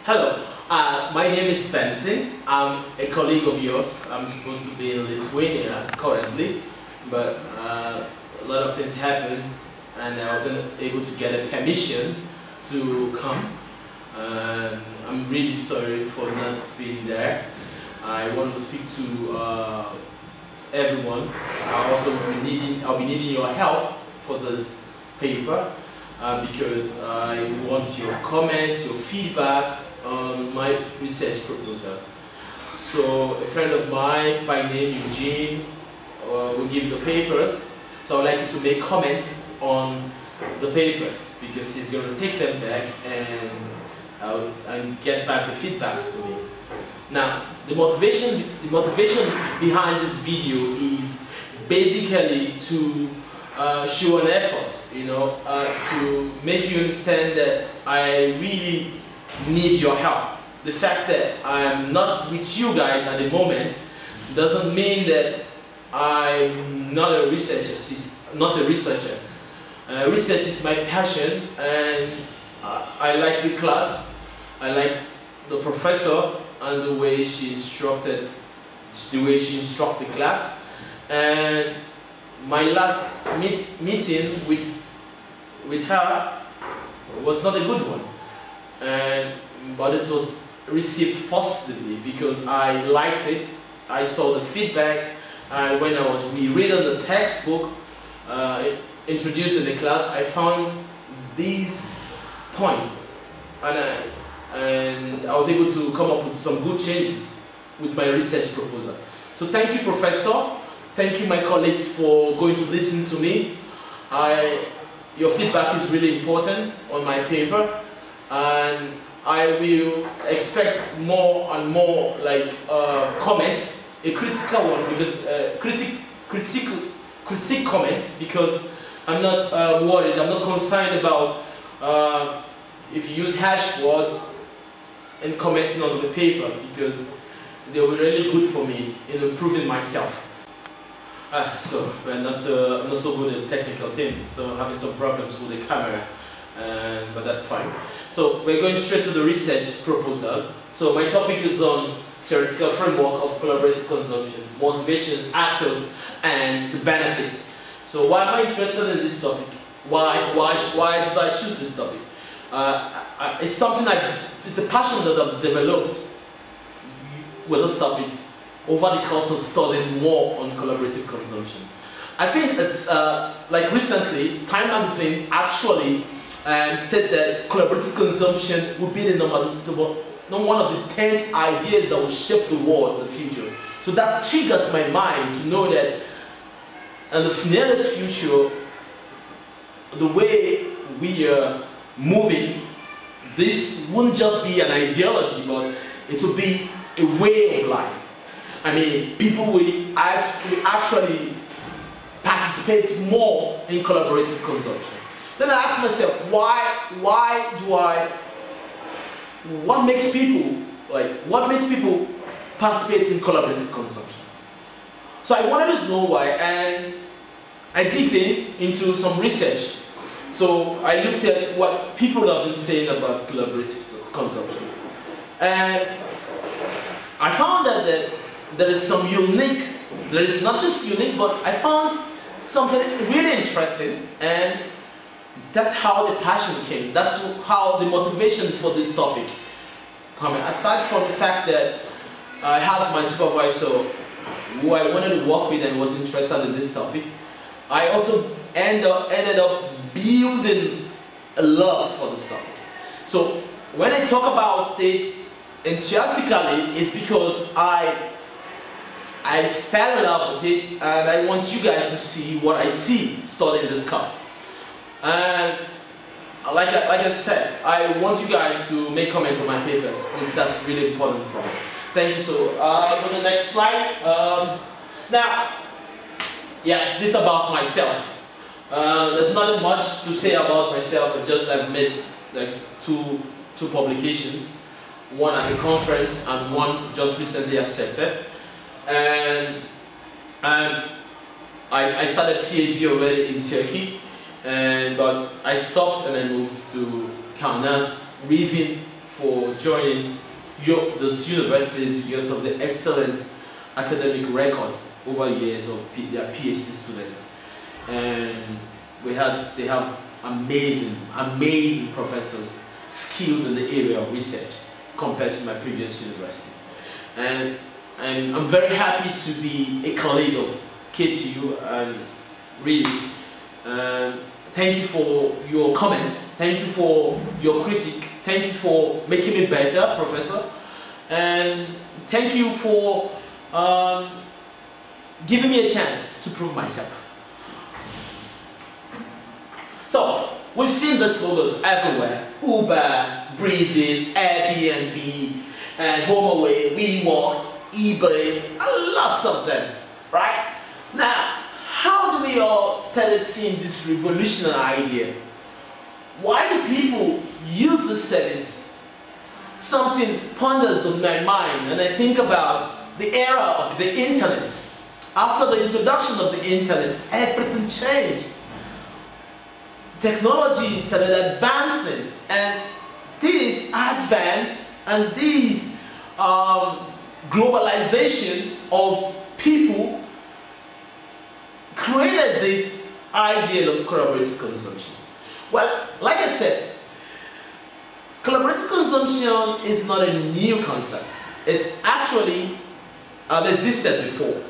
Hello, my name is Benson. I'm a colleague of yours. I'm supposed to be in Lithuania currently, but a lot of things happened and I wasn't able to get a permission to come. I'm really sorry for not being there. I want to speak to everyone. I'll be needing your help for this paper because I want your comments, your feedback on my research proposal. So a friend of mine by name Eugene will give the papers. So I'd like you to make comments on the papers because he's going to take them back and get back the feedbacks to me. Now, the motivation behind this video is basically to show an effort, to make you understand that I really need your help. The fact that I'm not with you guys at the moment doesn't mean that I'm not a researcher. Research is my passion, and I like the class. I like the professor and the way she instructed the class. And my last meeting with her was not a good one, but it was received positively because I liked it. I saw the feedback, and when I was rereading the textbook introduced in the class, I found these points, and I was able to come up with some good changes with my research proposal. So thank you, Professor. Thank you, my colleagues, for going to listen to me. Your feedback is really important on my paper, and I will expect more and more comments, a critical one, because critique comment, because I'm not worried, I'm not concerned about if you use hash words in commenting on the paper, because they were really good for me in improving myself. So I'm not so good at technical things, so having some problems with the camera, but that's fine. So we're going straight to the research proposal. So my topic is on theoretical framework of collaborative consumption, motivations, actors, and the benefits. So why am I interested in this topic? Why did I choose this topic? It's it's a passion that I've developed with this topic over the course of studying more on collaborative consumption. I think it's like recently, Time magazine actually said that collaborative consumption would be the one of the 10 ideas that will shape the world in the future. So that triggers my mind to know that in the nearest future, the way we are moving, this wouldn't just be an ideology, but it will be a way of life. I mean, people will actually participate more in collaborative consumption. Then I ask myself, what makes people participate in collaborative consumption? So I wanted to know why, and I digged into some research. So I looked at what people have been saying about collaborative consumption, and I found that there is not just unique, but I found something really interesting, and that's how the passion came. That's how the motivation for this topic came. Aside from the fact that I had my supervisor who I wanted to work with and was interested in this topic, I also ended up building a love for this topic. So when I talk about it enthusiastically, it's because I fell in love with it, and I want you guys to see what I see studying this course. And like I said, I want you guys to make comments on my papers, because that's really important for me. Thank you. So go to the next slide. Now, yes, this is about myself. There's not much to say about myself, but just I've made like two publications, one at a conference and one just recently accepted. And I started PhD already in Turkey, but I stopped and I moved to Kaunas. Reason for joining those universities because of the excellent academic record over years of their PhD students. And they have amazing professors skilled in the area of research compared to my previous university. And I'm very happy to be a colleague of KTU, and really thank you for your comments, thank you for your critique, thank you for making me better, Professor, and thank you for giving me a chance to prove myself. So, we've seen these logos everywhere: Uber, Breezy, Airbnb, and HomeAway, WeWork, eBay, and lots of them, right? Now, how do we all start seeing this revolutionary idea? Why do people use this service? Something ponders on my mind, and I think about the era of the internet. After the introduction of the internet, everything changed. Technology started advancing, and this advance and this globalization of people created this ideal of collaborative consumption. Well, like I said, collaborative consumption is not a new concept. It actually existed before.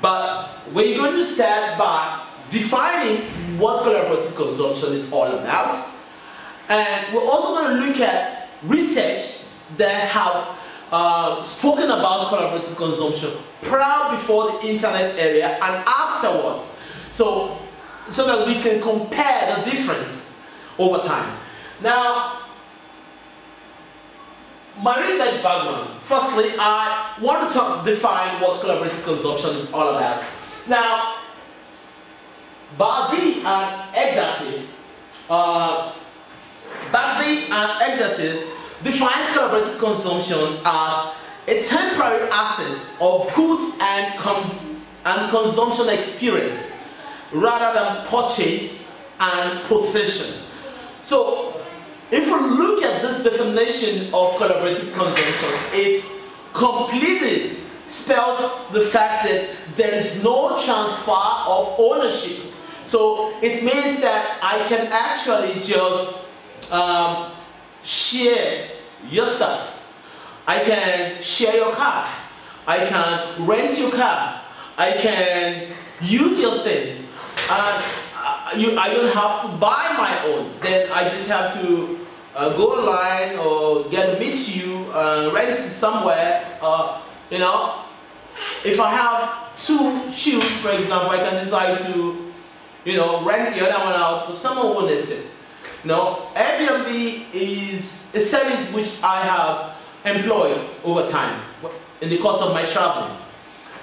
But we're going to start by defining what collaborative consumption is all about. And we're also going to look at research that have spoken about collaborative consumption prior, before the internet era, and afterwards, so that we can compare the difference over time. Now, my research background. Firstly, I want to define what collaborative consumption is all about. Now, Bagdi and Egdati defines collaborative consumption as a temporary access of goods and consumption experience rather than purchase and possession. So, if we look at this definition of collaborative consumption, it completely spells the fact that there is no transfer of ownership. So it means that I can actually just share your stuff. I can share your car. I can rent your car. I can use your thing. I don't have to buy my own. Then I just have to go online or meet you, rent it somewhere. You know, if I have 2 shoes, for example, I can decide to, you know, rent the other one out for someone who needs it. You know, Airbnb is a service which I have employed over time in the course of my traveling.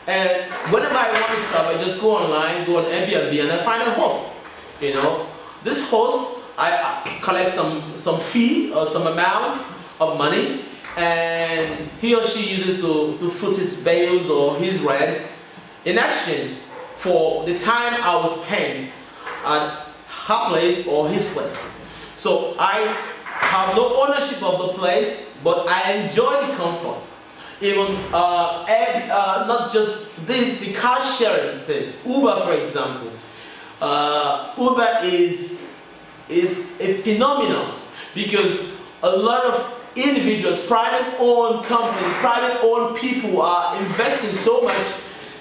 And whenever I want to travel, I just go online, go on Airbnb, and I find a host. You know, this host, I collect some fee or some amount of money, and he or she uses to foot his bills or his rent in exchange for the time I will spend at her place or his place. So I have no ownership of the place, but I enjoy the comfort. Even not just this, the car sharing thing. Uber, for example. Uber is a phenomenon because a lot of individuals, private-owned companies, private-owned people are investing so much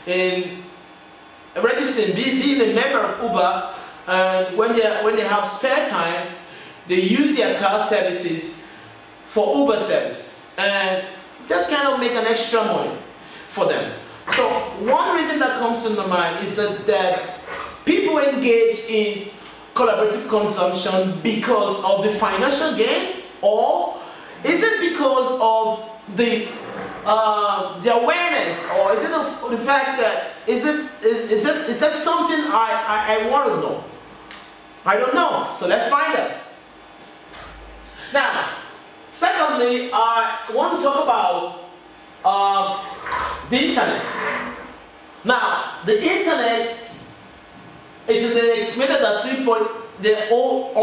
in registering, being a member of Uber, and when they have spare time, they use their car services for Uber service, and that's kind of make an extra money for them. So one reason that comes to my mind is that people engage in collaborative consumption because of the financial gain, or is it because of the awareness, or is it the fact that is that something I want to know? I don't know. So let's find out. Now, secondly, I want to talk about the internet. Now, the internet is estimated at 3.4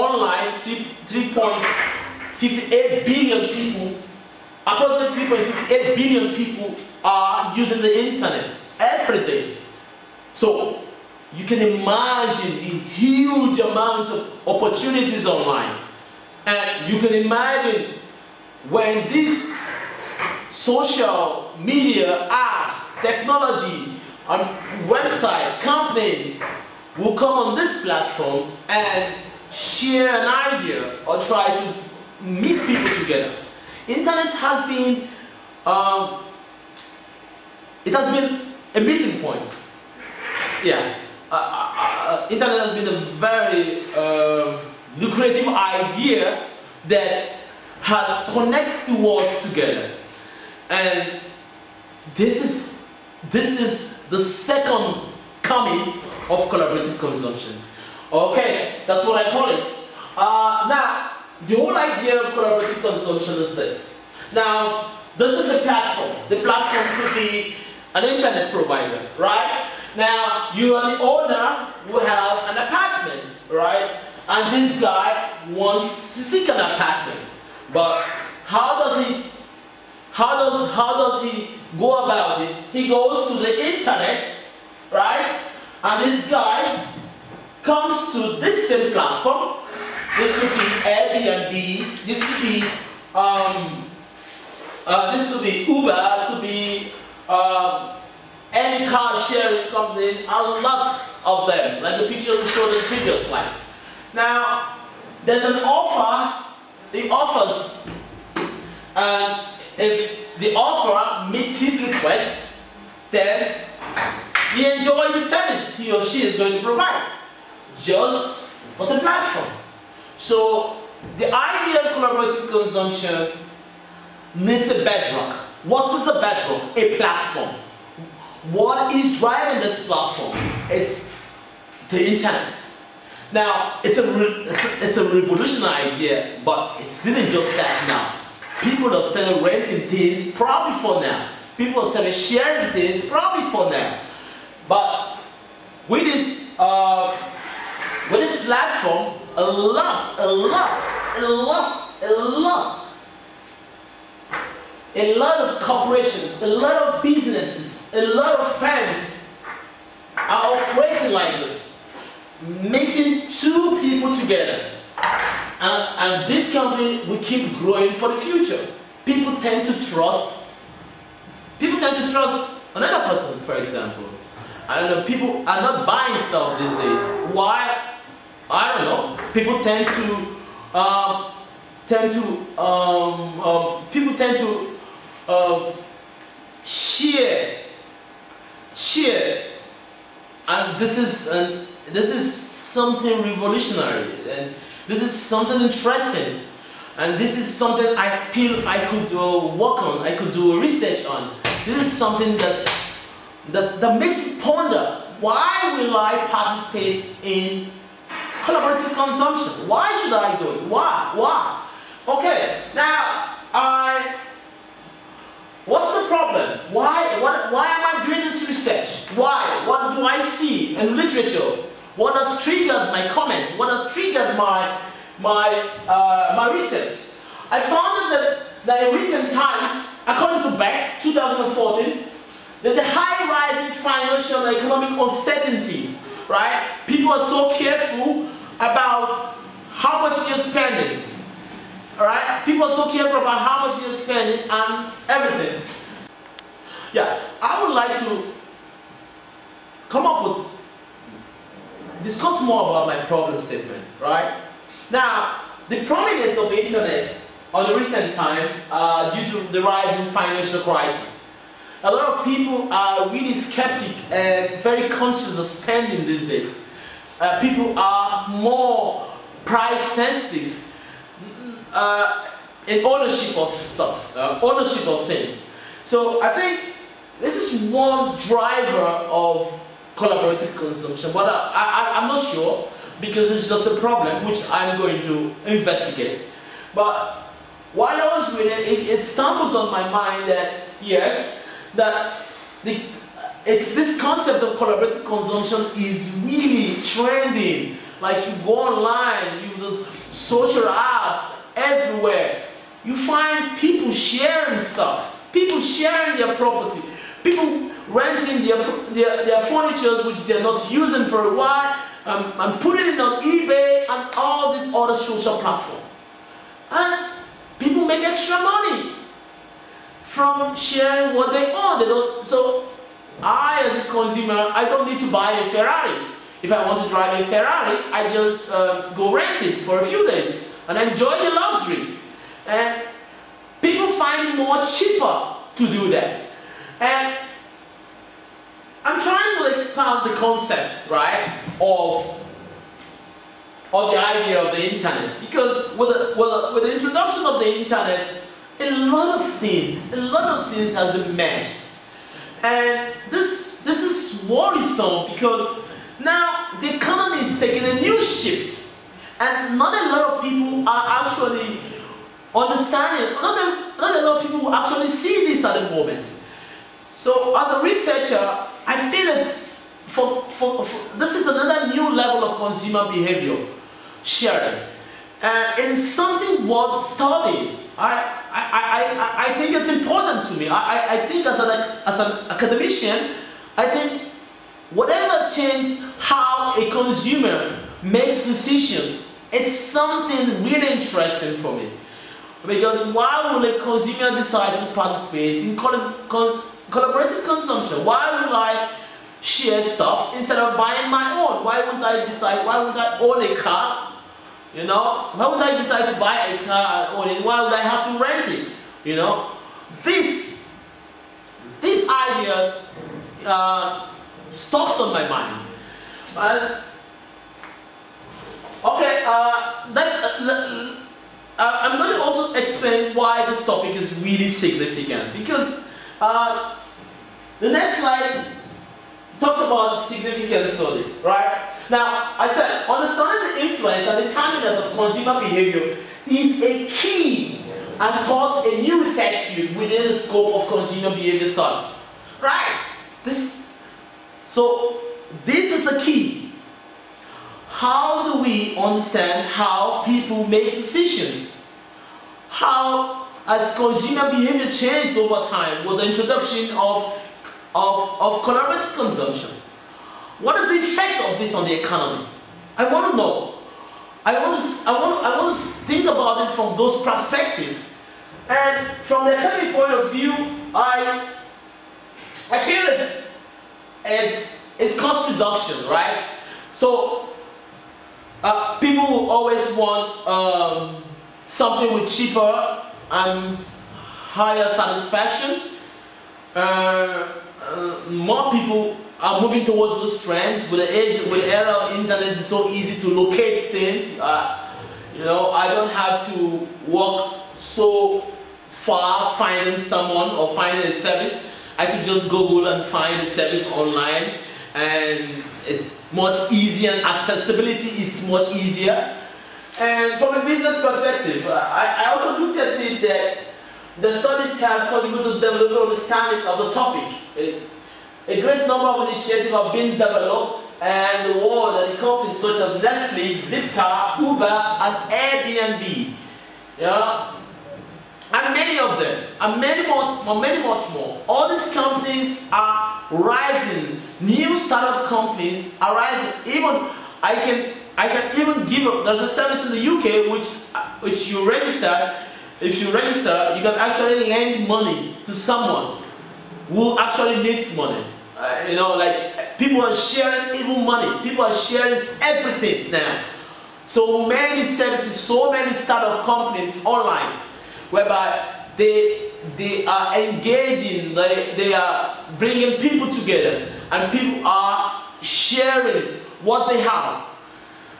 3.58 billion people, approximately 3.58 billion people are using the internet every day. So you can imagine the huge amount of opportunities online. And you can imagine when these social media apps, technology, website companies will come on this platform and share an idea or try to meet people together. Internet has been it has been a meeting point. Yeah, internet has been a very lucrative idea that has connected the world together, and this is the second coming of collaborative consumption. Okay, that's what I call it. Now, the whole idea of collaborative consumption is this. Now, this is a platform. The platform could be an internet provider, right? Now, you are the owner who have an apartment, right? And this guy wants to seek an apartment. But how does he go about it? He goes to the internet, right? And this guy comes to this same platform. This could be Airbnb, this could be Uber, it could be any car sharing company, a lot of them, like the picture we showed in the previous slide. Now, there's an offer, he offers, and if the offerer meets his request, then he enjoys the service he or she is going to provide, just for the platform. So, the idea of collaborative consumption needs a bedrock. What is a bedrock? A platform. What is driving this platform? It's the internet. Now, it's a revolutionary idea, but it didn't just start now. People have started renting things probably for now. People have started sharing things probably for now. But with this platform, a lot of corporations, a lot of businesses, a lot of firms are operating like this, meeting two people together. And this company will keep growing for the future. People tend to trust another person, for example. I don't know, people are not buying stuff these days. Why? I don't know. People tend to share, and this is something revolutionary, and this is something interesting, and this is something I feel I could work on, I could do research on. This is something that makes me ponder, why will I participate in collaborative consumption? Why should I do it? Why? Okay, now what's the problem? Why am I doing this research? Why? What do I see in literature? What has triggered my comment? What has triggered my research? I found that in recent times, according to Beck, 2014, there's a high rise in financial and economic uncertainty, right? People are so careful about how much they're spending, right? People are so careful about how much they're spending and everything. Yeah, I would like to come up with, discuss more about my problem statement, right? Now, the prominence of the internet on the recent time due to the rise in financial crisis. A lot of people are really skeptic and very conscious of spending these days. People are more price sensitive in ownership of stuff, ownership of things. So I think this is one driver of collaborative consumption, but I'm not sure, because it's just a problem which I'm going to investigate. But while I was reading it, stumbles on my mind that yes, that this concept of collaborative consumption is really trending. Like, you go online, those social apps, everywhere. You find people sharing stuff, people sharing their property, people renting their furniture which they're not using for a while, and putting it on eBay and all these other social platforms. And people make extra money from sharing what they own. They don't, so I, as a consumer, I don't need to buy a Ferrari. If I want to drive a Ferrari, I just go rent it for a few days and enjoy the luxury. And people find it more cheaper to do that. And I'm trying to expand the concept, right, of the idea of the internet. Because with the introduction of the internet, a lot of things has emerged. And this is worrisome because now the economy is taking a new shift. And not a lot of people are actually understanding, not a lot of people actually see this at the moment. So as a researcher, I feel it's this is another new level of consumer behavior sharing. And it's something worth studying. I think it's important to me. I think as an academician, I think whatever changes how a consumer makes decisions, it's something really interesting for me. Because why would a consumer decide to participate in collaborative consumption? Why would I share stuff instead of buying my own? Why wouldn't I decide, why would I own a car? You know, why would I decide to buy a car and own it? Why would I have to rent it? You know, this idea stalks on my mind. Okay, I'm going to also explain why this topic is really significant, because the next slide talks about significant study, right? Now, I said, understanding the influence and determinant of consumer behavior is a key and thus a new research field within the scope of consumer behavior studies, right? So this is a key. How do we understand how people make decisions? How has consumer behavior changed over time with the introduction of collaborative consumption? What is the effect of this on the economy? I want to know. I want to think about it from those perspectives. And from the academic point of view, I feel it's cost reduction, right? So people always want something with cheaper and higher satisfaction. More people are moving towards those trends. With the era of internet, it's so easy to locate things. You know, I don't have to walk so far finding someone or finding a service. I can just Google and find a service online, and it's much easier, and accessibility is much easier. And from a business perspective, I also looked at it that the studies have contributed to develop an understanding of the topic. A great number of initiatives have been developed, and the world and the companies such as Netflix, Zipcar, Uber, and Airbnb, yeah, and many of them, and many much more. All these companies are rising. New startup companies are rising. Even I can even give. There's a service in the UK which you register. If you register, you can actually lend money to someone who actually needs money. You know, like people are sharing even money. People are sharing everything now. So many services, so many startup companies online, whereby they are engaging, they are bringing people together, and people are sharing what they have.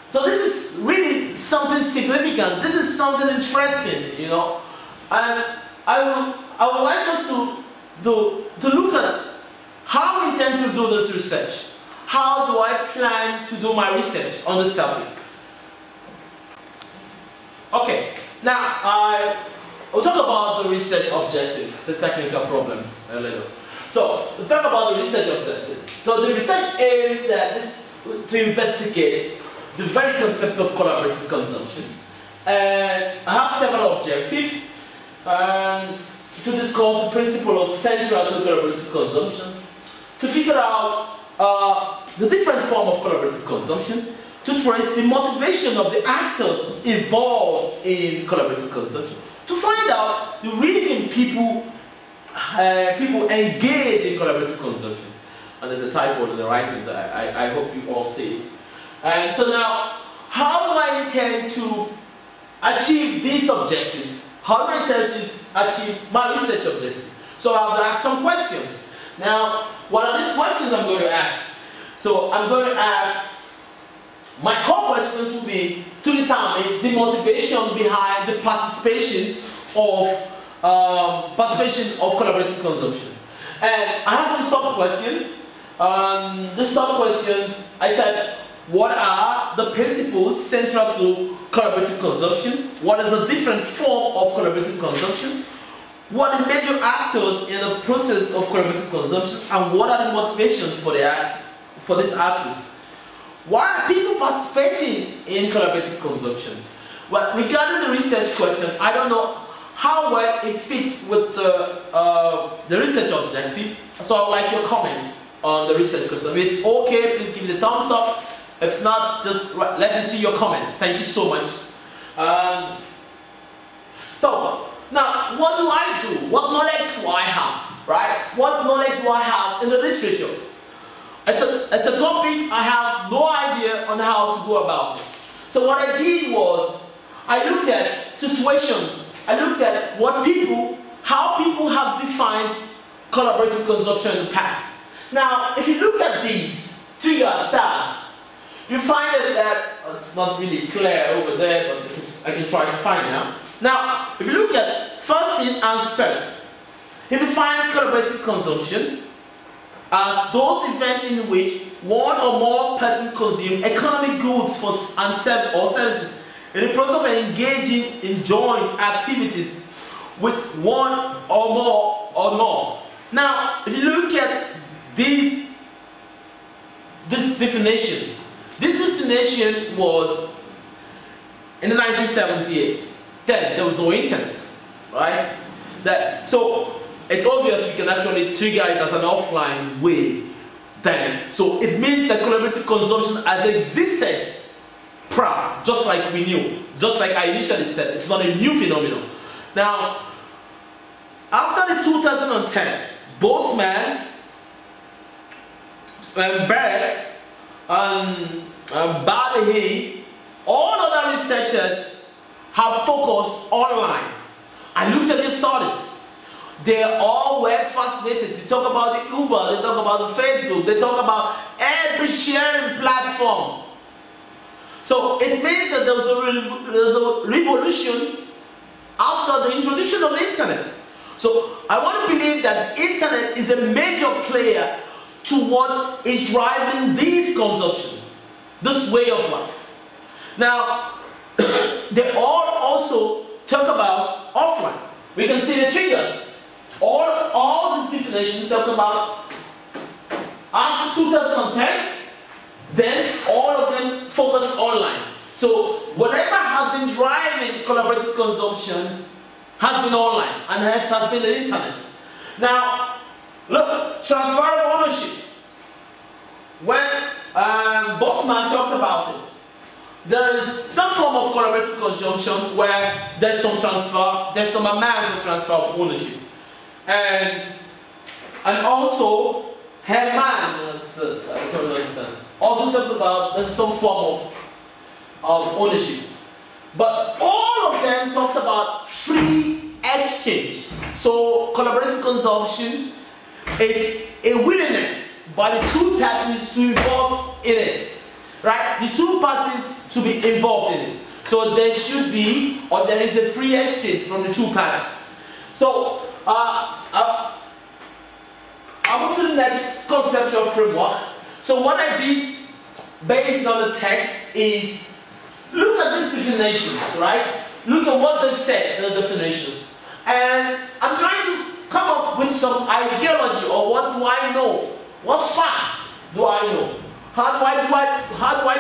So this is really something significant. This is something interesting, you know. And I would like us to look at how we intend to do this research. How do I plan to do my research on this topic? Okay, now we'll talk about the research objective, the technical problem a little. So, we'll talk about the research objective. So the research aimed at this to investigate the very concept of collaborative consumption. and I have several objectives to discuss the principle of central to collaborative consumption, to figure out the different form of collaborative consumption, to trace the motivation of the actors involved in collaborative consumption, to find out the reason people engage in collaborative consumption. And there's a typo in the writings, I hope you all see it. And so now, how do I intend to achieve this objective? How do I intend to achieve my research objective? So I have to ask some questions. Now, what are these questions I'm going to ask? So I'm going to ask, my core questions will be to determine the motivation behind the participation of collaborative consumption. And I have some sub-questions. The sub-questions, I said, what are the principles central to collaborative consumption? What is a different form of collaborative consumption? What are the major actors in the process of collaborative consumption? And what are the motivations for these actors? Why are people participating in collaborative consumption? Well, regarding the research question, I don't know how well it fits with the research objective. So I would like your comment on the research question. If it's okay, please give it a thumbs up. If not, just let me see your comments. Thank you so much. So, now, what do I do? What knowledge do I have, right? What knowledge do I have in the literature? It's a topic I have no idea on how to go about it. So what I did was, I looked at situation. I looked at how people have defined collaborative consumption in the past. Now, if you look at these trigger stars, you find that it's not really clear over there, but I can try to find it now. Now, if you look at Ferguson and Spence, he defines collaborative consumption as those events in which one or more persons consume economic goods or services in the process of engaging in joint activities with one or more. Now, if you look at this definition was in 1978. Then there was no internet, right? So it's obvious we can actually trigger it as an offline way then. So it means that collaborative consumption has existed prior, just like we knew, just like I initially said, it's not a new phenomenon. Now, after the 2010, Boltzmann and Berg and Badahi, all other researchers have focused online. I looked at their studies. They are all web facilitators. They talk about the Uber, they talk about the Facebook, they talk about every sharing platform. So it means that there's a revolution after the introduction of the internet. So I want to believe that the internet is a major player to what is driving this consumption, this way of life. Now, they all also talk about offline. We can see the triggers. All these definitions talk about after 2010, then all of them focus online. So whatever has been driving collaborative consumption has been online, and it has been the internet. Now, look, transfer of ownership. When Boltzmann talked about it, there is some form of collaborative consumption where there's some transfer, there's some amount of transfer of ownership. And also, Herman, I don't understand, also talked about there's some form of ownership. But all of them talks about free exchange. So collaborative consumption, it's a willingness by the two parties to involve in it. Right? The two parties to be involved in it. So there should be, or there is a free exchange from the two parties. So I'll move to the next conceptual framework. So what I did based on the text is look at these definitions, right? Look at what they said in the definitions. And I'm trying to come up with some ideology, or what do I know? What facts do I know? How do I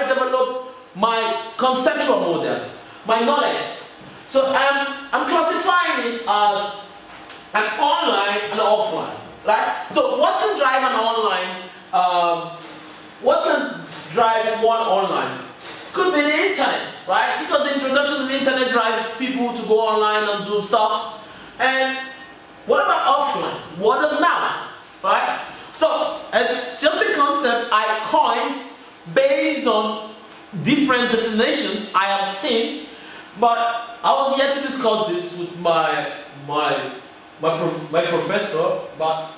develop my conceptual model, my knowledge? So I'm classifying it as an online and offline, right? So what can drive an online, what can drive one online? Could be the internet, right? Because the introduction to the internet drives people to go online and do stuff. And what about offline? Word of mouth, right? So it's just a concept I coined based on different definitions I have seen, but I was yet to discuss this with my professor, but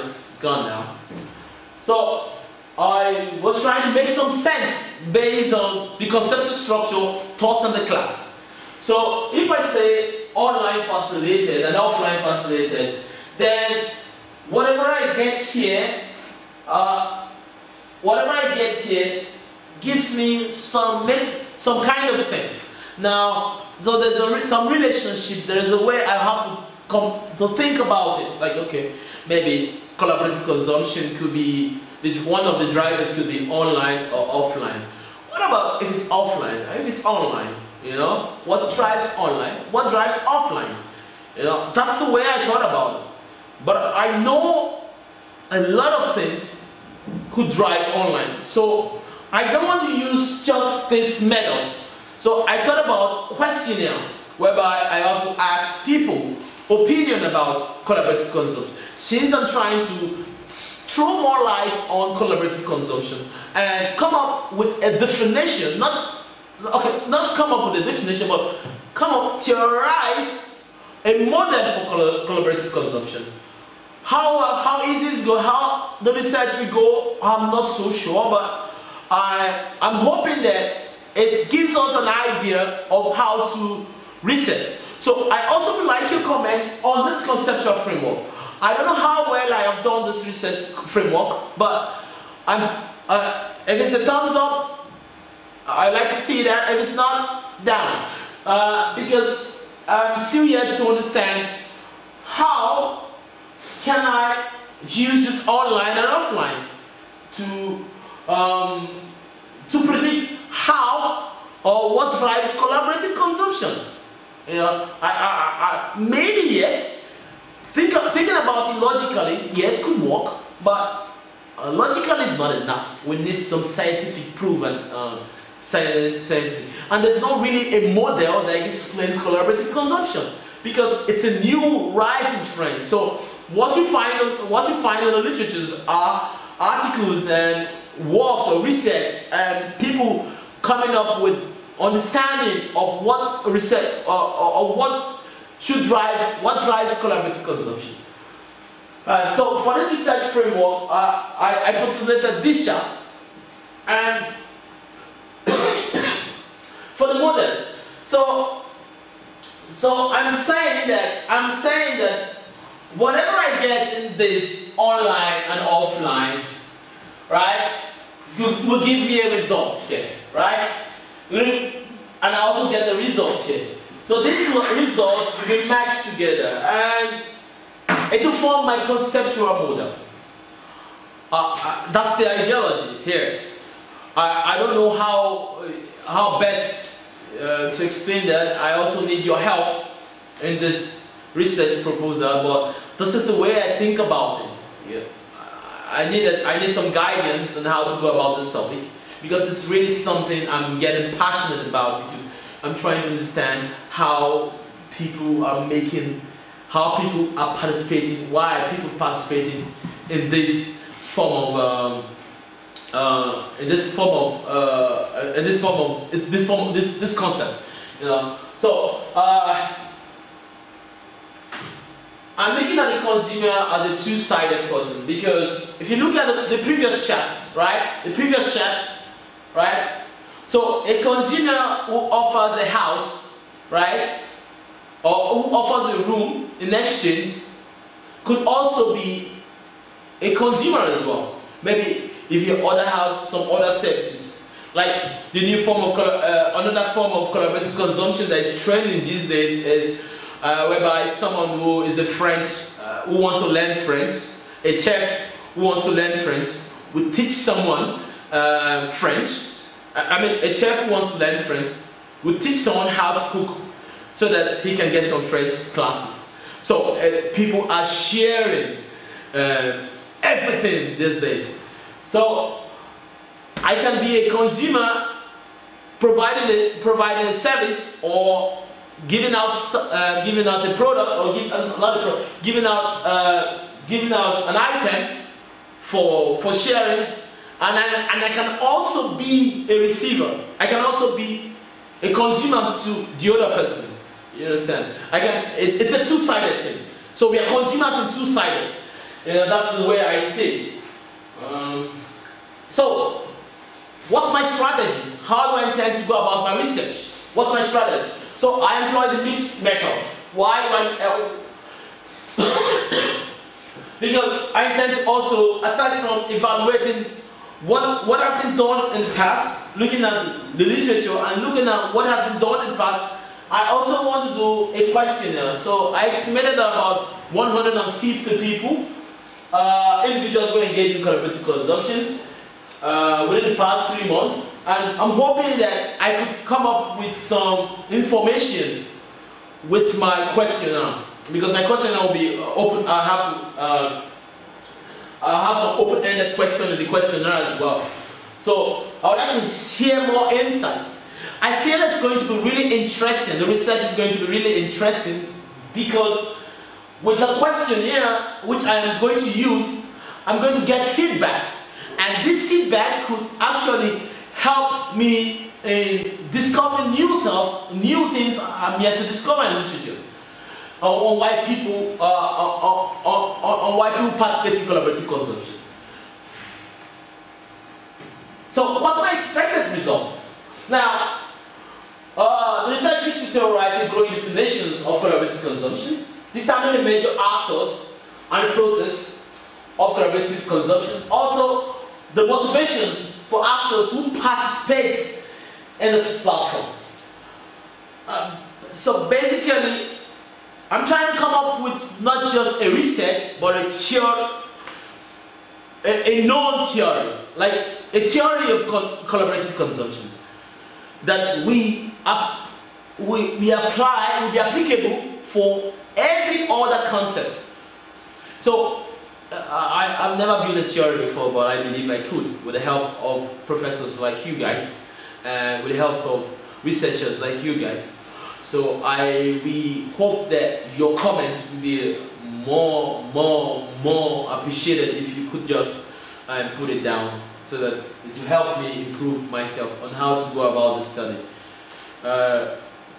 it's gone now. So I was trying to make some sense based on the conceptual structure taught in the class. So if I say online facilitated and offline facilitated, then whatever I get here, gives me some kind of sense. Now, so there's some relationship. There is a way I have to come to think about it. Like, okay, maybe collaborative consumption could be one of the drivers, could be online or offline. What about if it's offline? If it's online, you know, what drives online? What drives offline? You know, that's the way I thought about it. But I know a lot of things could drive online. So I don't want to use just this method. So I thought about questionnaire, whereby I have to ask people opinion about collaborative consumption. Since I'm trying to throw more light on collaborative consumption and come up with a definition, not come up with a definition, but theorize a model for collaborative consumption. How easy is it go? How the research will go? I'm not so sure, but I'm hoping that it gives us an idea of how to research. So I also would like your comment on this conceptual framework. I don't know how well I have done this research framework, but if it's a thumbs up, I like to see that. If it's not, down. Because I'm still yet to understand how can I use this online and offline to predict how or what drives collaborative consumption. You know, maybe yes. Thinking about it logically, yes, could work, but logically is not enough. We need some scientific proof and scientific. And there's not really a model that explains collaborative consumption because it's a new rising trend. So what you find in the literatures are articles and works or research and people coming up with understanding of what research of what drives collaborative consumption. So for this research framework, I postulated this chart, and for the model. So I'm saying that whatever I get in this online and offline, right, will give me a result here, right? And I also get the result here. So this result will be matched together and it will form my conceptual model. That's the ideology here. I don't know how best to explain that. I also need your help in this research proposal, but this is the way I think about it. Yeah. I need some guidance on how to go about this topic because it's really something I'm getting passionate about because I'm trying to understand how people are participating, why are people participating in this form of this concept, you know. So I'm looking at the consumer as a two-sided person because if you look at the previous chat, right? So a consumer who offers a house, right, or who offers a room in exchange could also be a consumer as well. Maybe if you have some other services, like the new form of another form of collaborative consumption that is trending these days is whereby someone who is a French, who wants to learn French, a chef who wants to learn French, would teach someone French. I mean, a chef who wants to learn French would teach someone how to cook so that he can get some French classes. So people are sharing everything these days. So I can be a consumer providing a service, or giving out a product, or giving out an item for sharing, and I can also be a receiver. I can also be a consumer to the other person. You understand? It's a two-sided thing. So we are consumers in two-sided. That's the way I see it. So what's my strategy? How do I intend to go about my research? What's my strategy? So I employ the mixed method. Why? Because I intend to also, aside from evaluating what has been done in the past, looking at the literature and looking at what has been done in the past, I also want to do a questionnaire. So I estimated that about 150 people, individuals who engage in collaborative consumption within the past 3 months. And I'm hoping that I could come up with some information with my questionnaire, because my questionnaire will be open. I'll have some open-ended questions in the questionnaire as well. So I would like to hear more insight. I feel it's going to be really interesting. The research is going to be really interesting, because with the questionnaire, which I am going to use, I'm going to get feedback, and this feedback could actually help me discover new things I'm yet to discover in literatures on why people participate in collaborative consumption. So, what's my expected results? Now, the research seeks to theorize the growing definitions of collaborative consumption, determine the major actors and the process of collaborative consumption, also the motivations for actors who participate in the platform. So basically, I'm trying to come up with not just a research, but a theory, a known theory, like a theory of collaborative consumption that will be applicable for every other concept. So I've never built a theory before, but I believe I could, with the help of professors like you guys, and with the help of researchers like you guys. So we hope that your comments will be more appreciated if you could just put it down, so that it will help me improve myself on how to go about the study.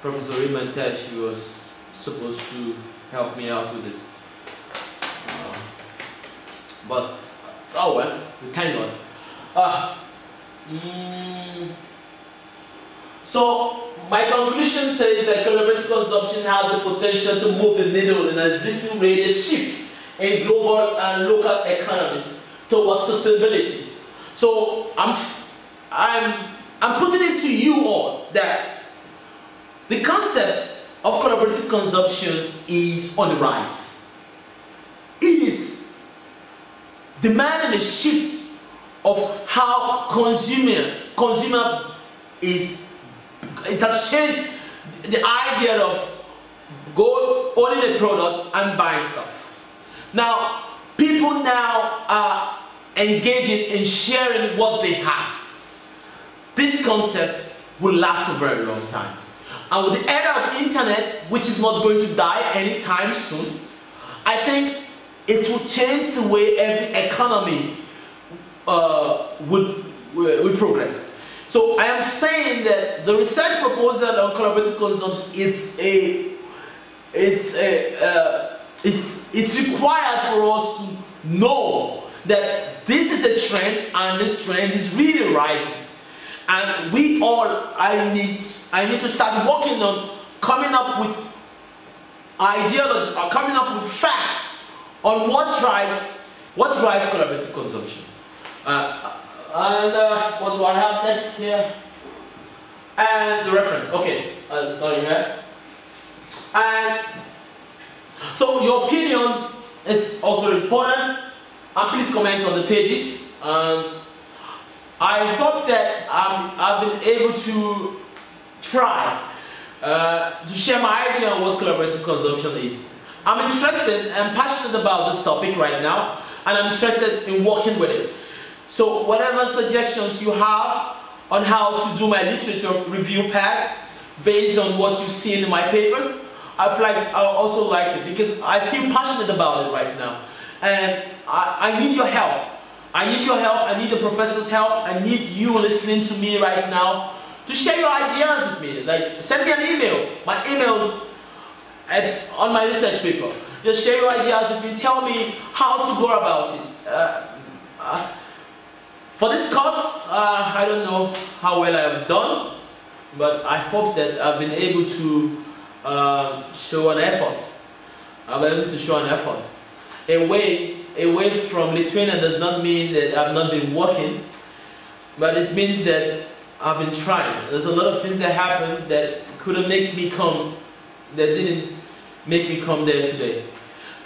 Professor Raymond Tesh was supposed to help me out with this. But it's all well, we thank God. So my conclusion says that collaborative consumption has the potential to move the needle in an existing rate of shift in global and local economies towards sustainability. So I'm putting it to you all that the concept of collaborative consumption is on the rise. It is demanding a shift of how consumer is. It has changed the idea of owning a product and buying stuff. Now, people now are engaging in sharing what they have. This concept will last a very long time. And with the era of internet, which is not going to die anytime soon, I think it will change the way every economy would progress. So I am saying that the research proposal on collaborative consumption it's required for us to know that this is a trend, and this trend is really rising. And I need to start working on coming up with ideology, or coming up with facts on what drives collaborative consumption. What do I have next here? And the reference. Okay, starting here. And so your opinion is also important. And please comment on the pages. I hope that I've been able to try to share my idea on what collaborative consumption is. I'm interested and passionate about this topic right now, and I'm interested in working with it. So whatever suggestions you have on how to do my literature review pack based on what you've seen in my papers, I also like it because I feel passionate about it right now. And I need your help. I need your help, I need the professor's help, I need you listening to me right now to share your ideas with me. Like, send me an email. My email, it's on my research paper. Just share your ideas with me, tell me how to go about it. For this course, I don't know how well I have done, but I hope that I've been able to show an effort. I've been able to show an effort. Away from Lithuania does not mean that I've not been working, but it means that I've been trying. There's a lot of things that happened that couldn't make me come, that didn't make me come there today.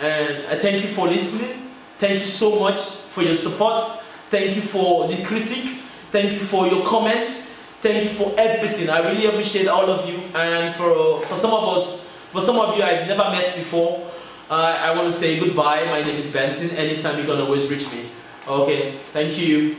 And I thank you for listening. Thank you so much for your support. Thank you for the critique. Thank you for your comments. Thank you for everything. I really appreciate all of you. And for some of you I've never met before, I want to say goodbye. My name is Benson. Anytime you can always reach me. Okay, thank you.